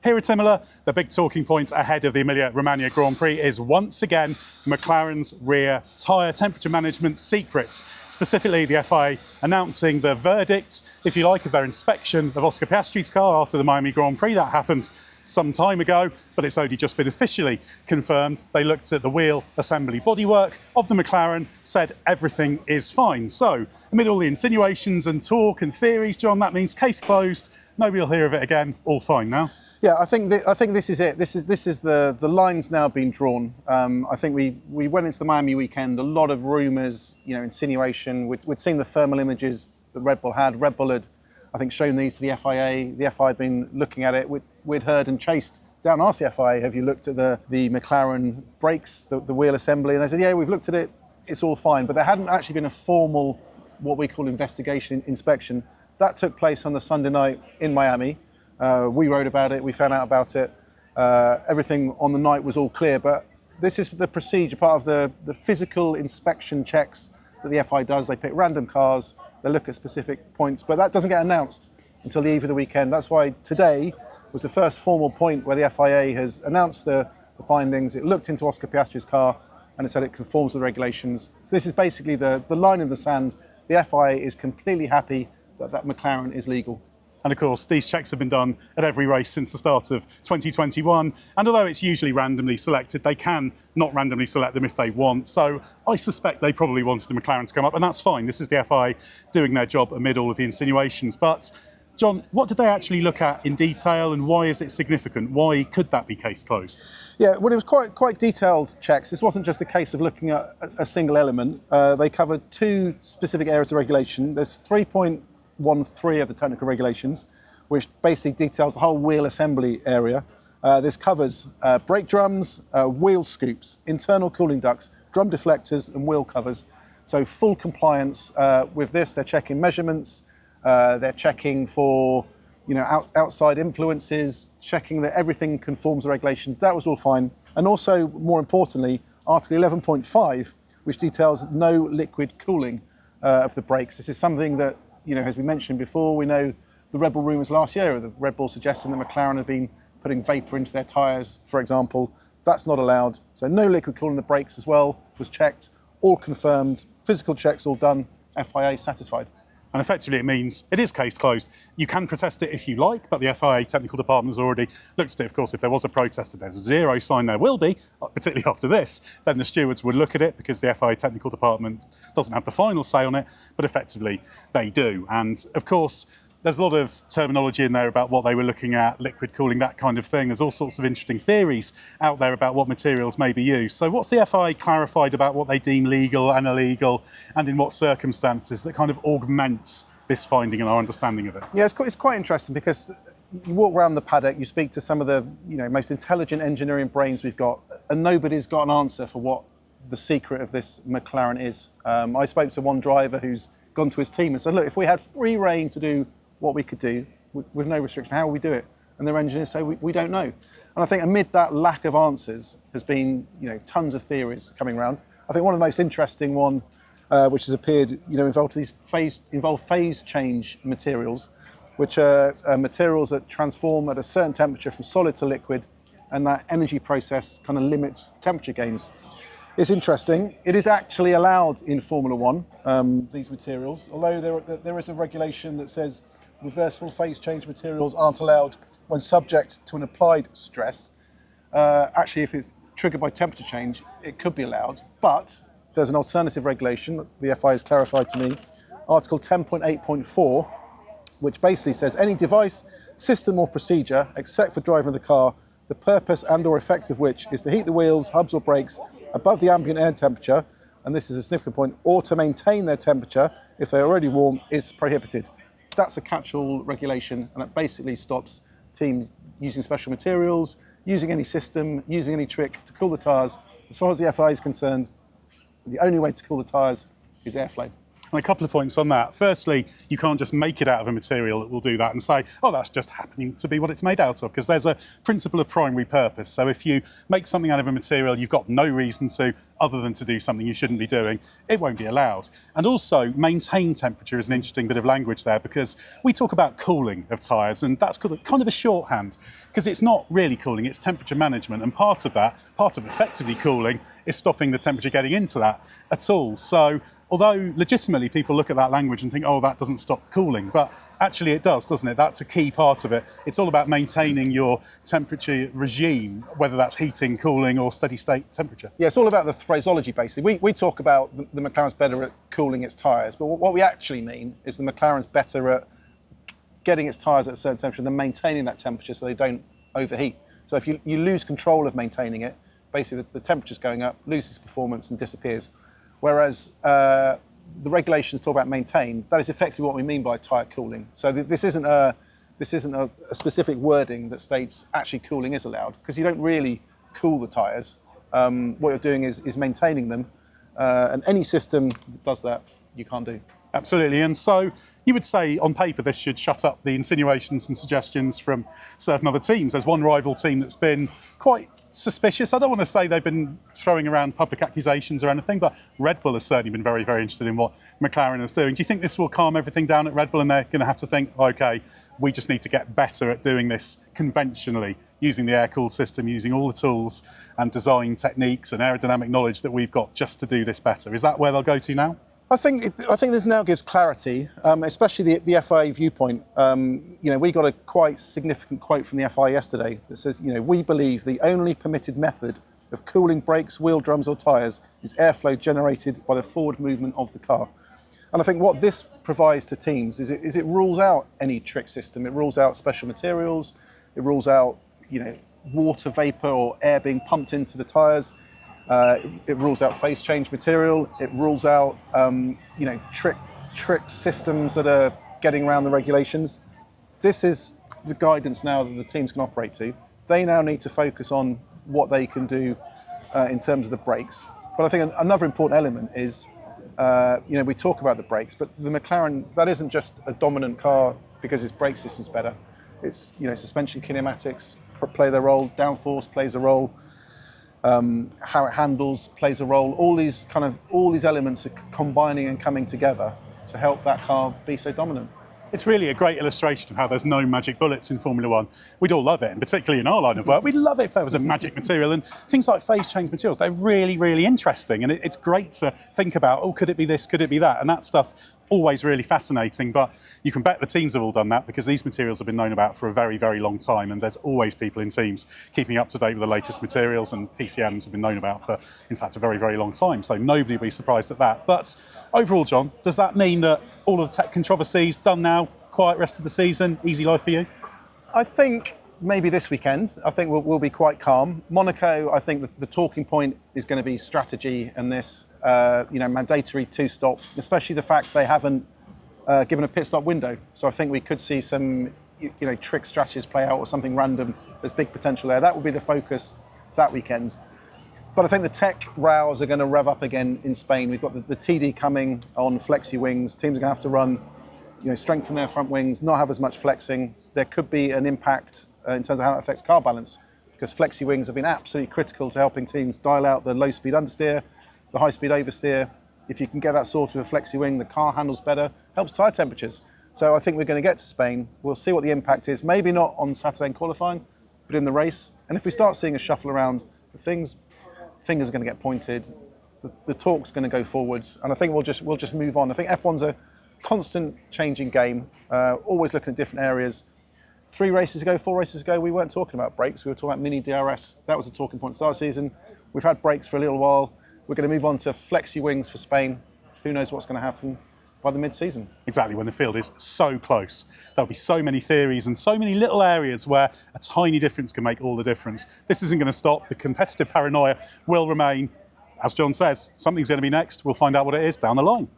Here at Imola, the big talking point ahead of the Emilia-Romagna Grand Prix is once again McLaren's rear tyre temperature management secrets, specifically the FIA announcing the verdict, if you like, of their inspection of Oscar Piastri's car after the Miami Grand Prix. That happened some time ago, but it's only just been officially confirmed. They looked at the wheel assembly bodywork of the McLaren, said everything is fine. So, amid all the insinuations and talk and theories, John, that means case closed. Nobody will hear of it again. All fine now. Yeah, I think this is it. This is the line's now been drawn. I think we went into the Miami weekend, a lot of rumours, insinuation. We'd seen the thermal images that Red Bull had. Red Bull had, I think, shown these to the FIA. The FIA had been looking at it. We'd heard and chased down, asked the FIA, have you looked at the McLaren brakes, the wheel assembly? And they said, yeah, we've looked at it. It's all fine. But there hadn't actually been a formal, what we call investigation, inspection. That took place on the Sunday night in Miami. We wrote about it, we found out about it. Everything on the night was all clear, but this is the procedure, part of the physical inspection checks that the FIA does. They pick random cars, they look at specific points, but that doesn't get announced until the eve of the weekend. That's why today was the first formal point where the FIA has announced the findings. It looked into Oscar Piastri's car and it said it conforms to the regulations. So this is basically the line in the sand. The FIA is completely happy that McLaren is legal. And of course, these checks have been done at every race since the start of 2021. And although it's usually randomly selected, they can not randomly select them if they want. So I suspect they probably wanted the McLaren to come up, and that's fine. This is the FIA doing their job amid all of the insinuations. But John, what did they actually look at in detail, and why is it significant? Why could that be case closed? Yeah, well, it was quite detailed checks. This wasn't just a case of looking at a single element. They covered two specific areas of regulation. There's 3.13 of the technical regulations, which basically details the whole wheel assembly area. This covers brake drums, wheel scoops, internal cooling ducts, drum deflectors and wheel covers. So full compliance with this. They're checking measurements, they're checking for outside influences, checking that everything conforms to regulations. That was all fine. And also, more importantly, Article 11.5, which details no liquid cooling of the brakes. This is something that, as we mentioned before, we know the Red Bull rumours last year, the Red Bull suggesting that McLaren have been putting vapour into their tyres, for example. That's not allowed. So no liquid cooling the brakes as well was checked, all confirmed, physical checks all done, FIA satisfied. And effectively it means it is case closed. You can protest it if you like, but the FIA technical department has already looked at it. Of course, if there was a protest and there's zero sign there will be, particularly after this, then the stewards would look at it because the FIA technical department doesn't have the final say on it, but effectively they do. And of course, there's a lot of terminology in there about what they were looking at, liquid cooling, that kind of thing. There's all sorts of interesting theories out there about what materials may be used. So what's the FIA clarified about what they deem legal and illegal, and in what circumstances, that kind of augments this finding and our understanding of it? Yeah, it's quite interesting because you walk around the paddock, you speak to some of the most intelligent engineering brains we've got, and nobody's got an answer for what the secret of this McLaren is. I spoke to one driver who's gone to his team and said, look, if we had free reign to do what we could do with no restriction, how would we do it? And their engineers say, we don't know. And I think amid that lack of answers has been, tons of theories coming around. I think one of the most interesting one, which has appeared, involved phase change materials, which are materials that transform at a certain temperature from solid to liquid, and that energy process kind of limits temperature gains. It's interesting. It is actually allowed in Formula One, these materials, although there is a regulation that says reversible phase change materials aren't allowed when subject to an applied stress. Actually, if it's triggered by temperature change, it could be allowed, but there's an alternative regulation that the FIA has clarified to me, Article 10.8.4, which basically says any device, system or procedure, except for driving the car, the purpose and or effect of which is to heat the wheels, hubs or brakes above the ambient air temperature, and this is a significant point, or to maintain their temperature if they're already warm, is prohibited. That's a catch-all regulation, and it basically stops teams using special materials, using any system, using any trick to cool the tyres. As far as the FIA is concerned, the only way to cool the tyres is airflow. And a couple of points on that. Firstly, you can't just make it out of a material that will do that and say, oh, that's just happening to be what it's made out of, because there's a principle of primary purpose. So if you make something out of a material you've got no reason to, other than to do something you shouldn't be doing, it won't be allowed. And also, maintain temperature is an interesting bit of language there, because we talk about cooling of tyres, and that's kind of a shorthand, because it's not really cooling, it's temperature management. And part of effectively cooling is stopping the temperature getting into that at all. So although legitimately people look at that language and think, oh, that doesn't stop cooling, but actually it does, doesn't it? That's a key part of it. It's all about maintaining your temperature regime, whether that's heating, cooling, or steady state temperature. Yeah, it's all about the phraseology, basically. We talk about the McLaren's better at cooling its tyres, but what we actually mean is the McLaren's better at getting its tyres at a certain temperature than maintaining that temperature so they don't overheat. So if you lose control of maintaining it, basically the temperature's going up, loses performance and disappears. Whereas the regulations talk about maintain. That is effectively what we mean by tyre cooling. So this isn't a specific wording that states actually cooling is allowed, because you don't really cool the tyres. What you're doing is maintaining them, and any system that does that, you can't do. Absolutely. And so you would say on paper this should shut up the insinuations and suggestions from certain other teams. There's one rival team that's been quite suspicious. I don't want to say they've been throwing around public accusations or anything, but Red Bull has certainly been very, very interested in what McLaren is doing. Do you think this will calm everything down at Red Bull, and they're going to have to think, OK, we just need to get better at doing this conventionally, using the air-cooled system, using all the tools and design techniques and aerodynamic knowledge that we've got just to do this better? Is that where they'll go to now? I think this now gives clarity, especially the FIA viewpoint. We got a quite significant quote from the FIA yesterday that says, we believe the only permitted method of cooling brakes, wheel drums or tyres is airflow generated by the forward movement of the car. And I think what this provides to teams is it rules out any trick system. It rules out special materials. It rules out, water vapour or air being pumped into the tyres. It rules out phase change material. It rules out, trick systems that are getting around the regulations. This is the guidance now that the teams can operate to. They now need to focus on what they can do in terms of the brakes. But I think another important element is, we talk about the brakes, but the McLaren, that isn't just a dominant car because its brake system's better. It's, suspension kinematics play their role, downforce plays a role. How it handles plays a role. All these elements are combining and coming together to help that car be so dominant. It's really a great illustration of how there's no magic bullets in Formula One. We'd all love it, and particularly in our line of work, we'd love it if there was a magic material. And things like phase change materials, they're really, really interesting. And it's great to think about, oh, could it be this, could it be that? And that stuff, always really fascinating. But you can bet the teams have all done that, because these materials have been known about for a very, very long time. And there's always people in teams keeping up to date with the latest materials, and PCMs have been known about for, in fact, a very, very long time. So nobody will be surprised at that. But overall, John, does that mean that all of the tech controversies done now, quiet rest of the season, easy life for you? I think maybe this weekend, I think we'll be quite calm. Monaco, I think the talking point is going to be strategy and this, mandatory two-stop, especially the fact they haven't given a pit stop window. So I think we could see some, trick strategies play out or something random. There's big potential there. That will be the focus that weekend. But I think the tech rows are going to rev up again in Spain. We've got the TD coming on flexi wings. Teams are going to have to run, strengthen their front wings, not have as much flexing. There could be an impact in terms of how that affects car balance, because flexi wings have been absolutely critical to helping teams dial out the low-speed understeer, the high-speed oversteer. If you can get that sorted with a flexi wing, the car handles better, helps tyre temperatures. So I think we're going to get to Spain. We'll see what the impact is. Maybe not on Saturday in qualifying, but in the race. And if we start seeing a shuffle around, fingers are going to get pointed. The talk's going to go forwards, and I think we'll just move on. I think F1's a constant changing game, always looking at different areas. 4 races ago, we weren't talking about brakes. We were talking about mini DRS. That was a talking point start of the season. We've had brakes for a little while. We're going to move on to flexi wings for Spain. Who knows what's going to happen by the mid-season? Exactly, when the field is so close. There'll be so many theories and so many little areas where a tiny difference can make all the difference. This isn't going to stop. The competitive paranoia will remain. As John says, something's going to be next. We'll find out what it is down the line.